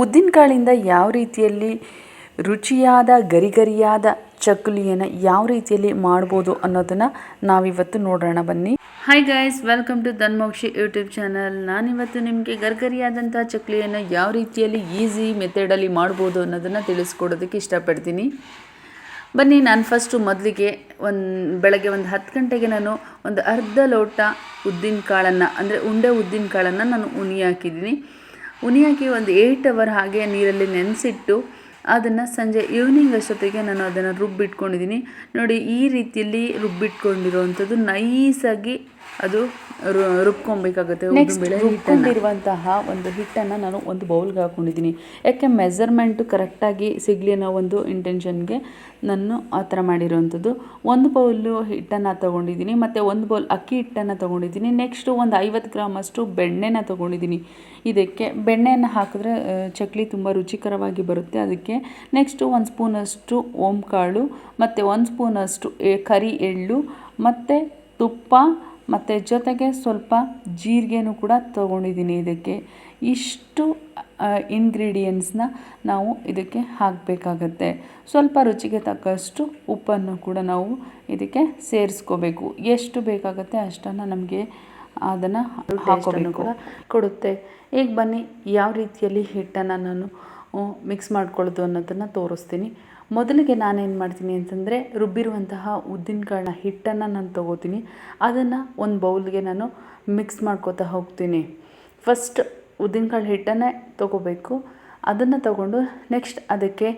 ಉದ್ದಿನಕಾಳಿಂದ ಯಾವ ರೀತಿಯಲ್ಲಿ ರುಚಿಯಾದ ಗರಿಗರಿಯಾದ ಚಕ್ಕುಲಿಯನ್ನು ಯಾವ ರೀತಿಯಲ್ಲಿ ಮಾಡ್ಬೋದು ಅನ್ನೋದನ್ನು ನಾವಿವತ್ತು ನೋಡೋಣ ಬನ್ನಿ. Hi guys, welcome to Dhanmokshi YouTube channel. ನಾನಿವತ್ತು ನಿಮಗೆ ಗರಿಗರಿಯಾದಂಥ ಚಕ್ಕುಲಿಯನ್ನು ಯಾವ ರೀತಿಯಲ್ಲಿ ಈಸಿ ಮೆಥಡಲ್ಲಿ ಮಾಡ್ಬೋದು ಅನ್ನೋದನ್ನು ತಿಳಿಸ್ಕೊಡೋದಕ್ಕೆ ಇಷ್ಟಪಡ್ತೀನಿ. ಬನ್ನಿ, ನಾನು ಫಸ್ಟು ಮೊದಲಿಗೆ ಬೆಳಗ್ಗೆ 10 ಗಂಟೆಗೆ ನಾನು ಒಂದು ಅರ್ಧ ಲೋಟ ಉದ್ದಿನ ಕಾಳನ್ನು ಅಂದರೆ ಉಂಡೆ ಉದ್ದಿನ ಕಾಳನ್ನು ನಾನು ಉನಿ ಹಾಕಿದ್ದೀನಿ. ಉನಿ ಹಾಕಿ ಒಂದು 8 ಅವರ್ ಹಾಗೆ ನೀರಲ್ಲಿ ನೆನೆಸಿಟ್ಟು ಅದನ್ನು ಸಂಜೆ ಈವ್ನಿಂಗ್ ಅಷ್ಟೊತ್ತಿಗೆ ನಾನು ಅದನ್ನು ರುಬ್ಬಿಟ್ಕೊಂಡಿದ್ದೀನಿ. ನೋಡಿ, ಈ ರೀತಿಯಲ್ಲಿ ರುಬ್ಬಿಟ್ಕೊಂಡಿರೋವಂಥದ್ದು ನೈಸಾಗಿ ಅದು ರುಬ್ಕೊಬೇಕಾಗುತ್ತೆ. ರುಬ್ಕೊಂಡಿರುವಂತಹ ಒಂದು ಹಿಟ್ಟನ್ನು ನಾನು ಒಂದು ಬೌಲ್ಗೆ ಹಾಕ್ಕೊಂಡಿದ್ದೀನಿ. ಯಾಕೆ ಮೆಜರ್ಮೆಂಟು ಕರೆಕ್ಟಾಗಿ ಸಿಗಲಿ ಅನ್ನೋ ಒಂದು ಇಂಟೆನ್ಷನ್ಗೆ ನಾನು ಆ ಥರ ಮಾಡಿರೋವಂಥದ್ದು. 1 ಬೌಲು ಹಿಟ್ಟನ್ನು ತೊಗೊಂಡಿದ್ದೀನಿ ಮತ್ತು 1 ಬೌಲ್ ಅಕ್ಕಿ ಹಿಟ್ಟನ್ನು ತೊಗೊಂಡಿದ್ದೀನಿ. ನೆಕ್ಸ್ಟು ಒಂದು 50 ಗ್ರಾಮಷ್ಟು ಬೆಣ್ಣೆನ ತೊಗೊಂಡಿದ್ದೀನಿ. ಇದಕ್ಕೆ ಬೆಣ್ಣೆಯನ್ನು ಹಾಕಿದ್ರೆ ಚಕ್ಕುಲಿ ತುಂಬ ರುಚಿಕರವಾಗಿ ಬರುತ್ತೆ. ಅದಕ್ಕೆ ನೆಕ್ಸ್ಟು 1 ಸ್ಪೂನಷ್ಟು ಓಂಕಾಳು ಮತ್ತು 1 ಸ್ಪೂನಷ್ಟು ಕರಿ ಎಳ್ಳು ಮತ್ತು ತುಪ್ಪ ಮತ್ತು ಜೊತೆಗೆ ಸ್ವಲ್ಪ ಜೀರಿಗೆನೂ ಕೂಡ ತೊಗೊಂಡಿದ್ದೀನಿ. ಇದಕ್ಕೆ ಇಷ್ಟು ಇಂಗ್ರೀಡಿಯೆಂಟ್ಸ್ನ ನಾವು ಇದಕ್ಕೆ ಹಾಕಬೇಕಾಗತ್ತೆ. ಸ್ವಲ್ಪ ರುಚಿಗೆ ತಕ್ಕಷ್ಟು ಉಪ್ಪನ್ನು ಕೂಡ ನಾವು ಇದಕ್ಕೆ ಸೇರಿಸ್ಕೋಬೇಕು. ಎಷ್ಟು ಬೇಕಾಗುತ್ತೆ ಅಷ್ಟನ್ನು ನಮಗೆ ಅದನ್ನು ಹಾಕೋಬೇಕು ಕೂಡ ಕೊಡುತ್ತೆ. ಈಗ ಬನ್ನಿ, ಯಾವ ರೀತಿಯಲ್ಲಿ ಹಿಟ್ಟನ್ನು ನಾನು ಮಿಕ್ಸ್ ಮಾಡ್ಕೊಳ್ಳೋದು ಅನ್ನೋದನ್ನು ತೋರಿಸ್ತೀನಿ. ಮೊದಲಿಗೆ ನಾನೇನು ಮಾಡ್ತೀನಿ ಅಂತಂದರೆ, ರುಬ್ಬಿರುವಂತಹ ಉದ್ದಿನಕಾಳನ್ನ ಹಿಟ್ಟನ್ನು ನಾನು ತೊಗೋತೀನಿ. ಅದನ್ನು ಒಂದು ಬೌಲ್ಗೆ ನಾನು ಮಿಕ್ಸ್ ಮಾಡ್ಕೋತಾ ಹೋಗ್ತೀನಿ. ಫಸ್ಟ್ ಉದ್ದಿನಕಾಳು ಹಿಟ್ಟನ್ನೇ ತೊಗೋಬೇಕು. ಅದನ್ನು ತಗೊಂಡು ನೆಕ್ಸ್ಟ್ ಅದಕ್ಕೆ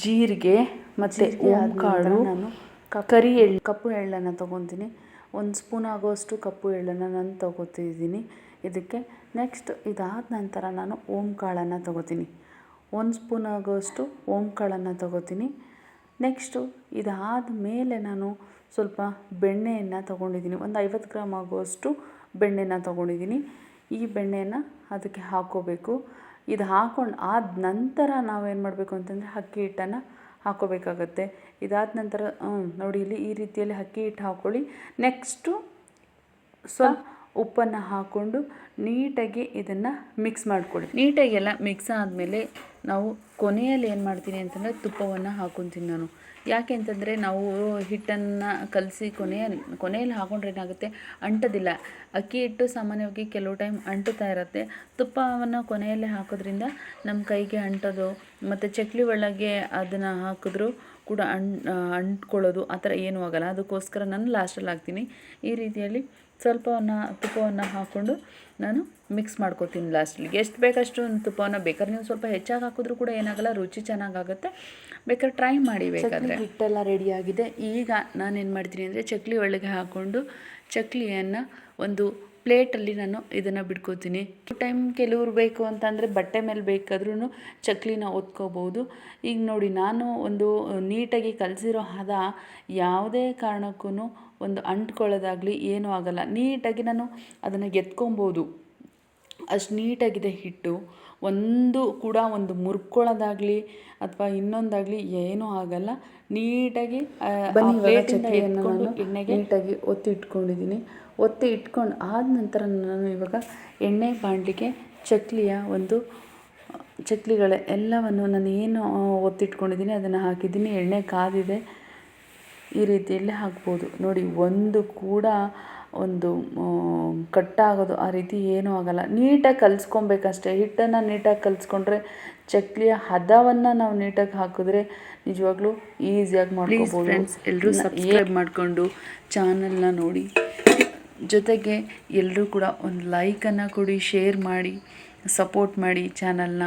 ಜೀರಿಗೆ ಮತ್ತು ಓಂಕಾಳು, ನಾನು ಕಪ್ಪು ಎಳ್ಳನ್ನು ತೊಗೊತೀನಿ. 1 ಸ್ಪೂನ್ ಆಗೋಷ್ಟು ಕಪ್ಪು ಎಳ್ಳನ್ನು ನಾನು ತೊಗೋತಿದ್ದೀನಿ ಇದಕ್ಕೆ. ನೆಕ್ಸ್ಟ್ ಇದಾದ ನಂತರ ನಾನು ಓಂಕಾಳನ್ನು ತೊಗೋತೀನಿ. 1 ಸ್ಪೂನ್ ಆಗೋಷ್ಟು ಓಂಕಾಳನ್ನು ತೊಗೋತೀನಿ. ನೆಕ್ಸ್ಟು ಇದಾದ ಮೇಲೆ ನಾನು ಸ್ವಲ್ಪ ಬೆಣ್ಣೆಯನ್ನು ತೊಗೊಂಡಿದ್ದೀನಿ. ಒಂದು 50 ಗ್ರಾಮ್ ಆಗುವಷ್ಟು ಬೆಣ್ಣೆನ ತೊಗೊಂಡಿದ್ದೀನಿ. ಈ ಬೆಣ್ಣೆಯನ್ನು ಅದಕ್ಕೆ ಹಾಕ್ಕೋಬೇಕು. ಇದು ಹಾಕ್ಕೊಂಡು ಆದ ನಂತರ ನಾವೇನು ಮಾಡಬೇಕು ಅಂತಂದರೆ ಅಕ್ಕಿ ಹಿಟ್ಟನ್ನು ಹಾಕ್ಕೋಬೇಕಾಗತ್ತೆ. ಇದಾದ ನಂತರ ನೋಡಿ, ಇಲ್ಲಿ ಈ ರೀತಿಯಲ್ಲಿ ಅಕ್ಕಿ ಹಿಟ್ಟು ಹಾಕ್ಕೊಳ್ಳಿ. ನೆಕ್ಸ್ಟು ಸ್ವಲ್ಪ ಉಪ್ಪನ್ನು ಹಾಕ್ಕೊಂಡು ನೀಟಾಗಿ ಇದನ್ನು ಮಿಕ್ಸ್ ಮಾಡ್ಕೊಳ್ಳಿ. ನೀಟಾಗಿ ಎಲ್ಲ ಮಿಕ್ಸ್ ಆದಮೇಲೆ ನಾವು ಕೊನೆಯಲ್ಲಿ ಏನು ಮಾಡ್ತೀನಿ ಅಂತಂದರೆ ತುಪ್ಪವನ್ನು ಹಾಕ್ಕೊತೀನಿ ನಾನು. ಯಾಕೆ ಅಂತಂದರೆ ನಾವು ಹಿಟ್ಟನ್ನು ಕಲಸಿ ಕೊನೆಯಲ್ಲಿ ಹಾಕೊಂಡ್ರೆ ಏನಾಗುತ್ತೆ, ಅಂಟೋದಿಲ್ಲ. ಅಕ್ಕಿ ಹಿಟ್ಟು ಸಾಮಾನ್ಯವಾಗಿ ಕೆಲವು ಟೈಮ್ ಅಂಟುತ್ತಾ ಇರುತ್ತೆ. ತುಪ್ಪವನ್ನು ಕೊನೆಯಲ್ಲೇ ಹಾಕೋದ್ರಿಂದ ನಮ್ಮ ಕೈಗೆ ಅಂಟೋದು ಮತ್ತು ಚಕ್ಕುಲಿ ಒಳಗೆ ಅದನ್ನು ಹಾಕಿದ್ರೂ ಕೂಡ ಅಂಟ್ಕೊಳ್ಳೋದು ಆ ಥರ ಏನೂ ಆಗೋಲ್ಲ. ಅದಕ್ಕೋಸ್ಕರ ನಾನು ಲಾಸ್ಟಲ್ಲಿ ಹಾಕ್ತೀನಿ. ಈ ರೀತಿಯಲ್ಲಿ ತುಪ್ಪವನ್ನು ಹಾಕ್ಕೊಂಡು ನಾನು ಮಿಕ್ಸ್ ಮಾಡ್ಕೊತೀನಿ ಲಾಸ್ಟಲ್ಲಿ. ಎಷ್ಟು ಬೇಕಷ್ಟು ತುಪ್ಪವನ್ನು ಬೇಕಾದ್ರೆ ನೀವು ಸ್ವಲ್ಪ ಹೆಚ್ಚಾಗಿ ಹಾಕಿದ್ರೂ ಕೂಡ ಏನಾಗಲ್ಲ, ರುಚಿ ಚೆನ್ನಾಗಾಗುತ್ತೆ. ಬೇಕಾದ್ರೆ ಟ್ರೈ ಮಾಡಿ. ಬೇಕಾದರೆ ಹಿಟ್ಟೆಲ್ಲ ರೆಡಿಯಾಗಿದೆ. ಈಗ ನಾನೇನು ಮಾಡ್ತೀನಿ ಅಂದರೆ, ಚಕ್ಕುಲಿ ಒಳಗೆ ಹಾಕ್ಕೊಂಡು ಚಕ್ಕುಲಿಯನ್ನು ಒಂದು ಪ್ಲೇಟಲ್ಲಿ ನಾನು ಇದನ್ನು ಬಿಡ್ಕೋತೀನಿ. ಟೈಮ್ ಕೆಲವ್ರು ಬೇಕು ಅಂತಂದರೆ ಬಟ್ಟೆ ಮೇಲೆ ಬೇಕಾದ್ರೂ ಚಕ್ಕುಲಿನ ಒತ್ಕೋಬೋದು. ಈಗ ನೋಡಿ, ನಾನು ಒಂದು ನೀಟಾಗಿ ಕಲಸಿರೋ ಹದ ಯಾವುದೇ ಕಾರಣಕ್ಕೂ ಒಂದು ಅಂಟ್ಕೊಳ್ಳೋದಾಗಲಿ ಏನೂ ಆಗೋಲ್ಲ. ನೀಟಾಗಿ ನಾನು ಅದನ್ನು ಎತ್ಕೊಬೋದು, ಅಷ್ಟು ನೀಟಾಗಿದೆ ಹಿಟ್ಟು. ಒಂದು ಮುರ್ಕೊಳ್ಳೋದಾಗಲಿ ಅಥವಾ ಇನ್ನೊಂದಾಗಲಿ ಏನೂ ಆಗಲ್ಲ. ನೀಟಾಗಿ ಎಣ್ಣೆಗೆ ನೀಟಾಗಿ ಒತ್ತಿ ಇಟ್ಕೊಂಡಿದ್ದೀನಿ. ಒತ್ತಿ ಇಟ್ಕೊಂಡು ಆದ ನಂತರ ನಾನು ಇವಾಗ ಎಣ್ಣೆ ಬಾಣಲಿಗೆ ಚಕ್ಕುಲಿಗಳ ಎಲ್ಲವನ್ನು ನಾನು ಏನು ಒತ್ತಿಟ್ಕೊಂಡಿದ್ದೀನಿ ಅದನ್ನು ಹಾಕಿದ್ದೀನಿ. ಎಣ್ಣೆ ಕಾದಿದೆ. ಈ ರೀತಿಯಲ್ಲೇ ಹಾಕ್ಬೋದು. ನೋಡಿ, ಕೂಡ ಒಂದು ಕಟ್ಟಾಗೋದು ಆ ರೀತಿ ಏನೂ ಆಗೋಲ್ಲ. ನೀಟಾಗಿ ಕಲಿಸ್ಕೊಬೇಕಷ್ಟೇ. ಹಿಟ್ಟನ್ನು ನೀಟಾಗಿ ಕಲಿಸ್ಕೊಂಡ್ರೆ ಚಕ್ಕುಲಿಯ ಹದವನ್ನು ನಾವು ನೀಟಾಗಿ ಹಾಕಿದ್ರೆ ನಿಜವಾಗ್ಲೂ ಈಸಿಯಾಗಿ ಮಾಡ್ಕೋಬೋದು. ಫ್ರೆಂಡ್ಸ್, ಎಲ್ಲರೂ ಸಬ್ಸ್ಕ್ರೈಬ್ ಮಾಡಿಕೊಂಡು ಚಾನಲ್ನ ನೋಡಿ, ಜೊತೆಗೆ ಎಲ್ಲರೂ ಕೂಡ ಒಂದು ಲೈಕನ್ನು ಕೊಡಿ, ಶೇರ್ ಮಾಡಿ, ಸಪೋರ್ಟ್ ಮಾಡಿ ಚಾನಲ್ನ.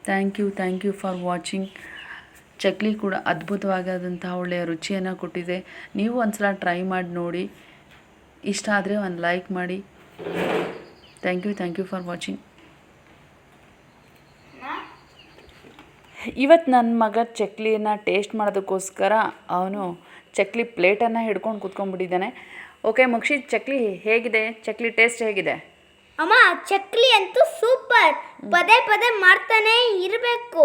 Thank you for watching. ಚಕ್ಕುಲಿ ಕೂಡ ಅದ್ಭುತವಾದಂತಹ ಒಳ್ಳೆಯ ರುಚಿಯನ್ನು ಕೊಟ್ಟಿದೆ. ನೀವು ಒಂದ್ಸಲ ಟ್ರೈ ಮಾಡಿ ನೋಡಿ. ಇಷ್ಟ ಆದರೆ ಒಂದು ಲೈಕ್ ಮಾಡಿ. Thank you for watching. ಇವತ್ತು ನನ್ನ ಮಗ ಚಕ್ಕುಲಿಯನ್ನು ಟೇಸ್ಟ್ ಮಾಡೋದಕ್ಕೋಸ್ಕರ ಅವನು ಚಕ್ಕುಲಿ ಪ್ಲೇಟನ್ನು ಹಿಡ್ಕೊಂಡು ಕೂತ್ಕೊಂಡ್ಬಿಟ್ಟಿದ್ದಾನೆ. ಓಕೆ ಮೋಕ್ಷಿ, ಚಕ್ಕುಲಿ ಹೇಗಿದೆ? ಚಕ್ಕುಲಿ ಟೇಸ್ಟ್ ಹೇಗಿದೆ? ಅಮ್ಮ, ಚಕ್ಕುಲಿ ಅಂತೂ ಸೂಪರ್. ಪದೇ ಮಾಡ್ತಾನೆ ಇರಬೇಕು.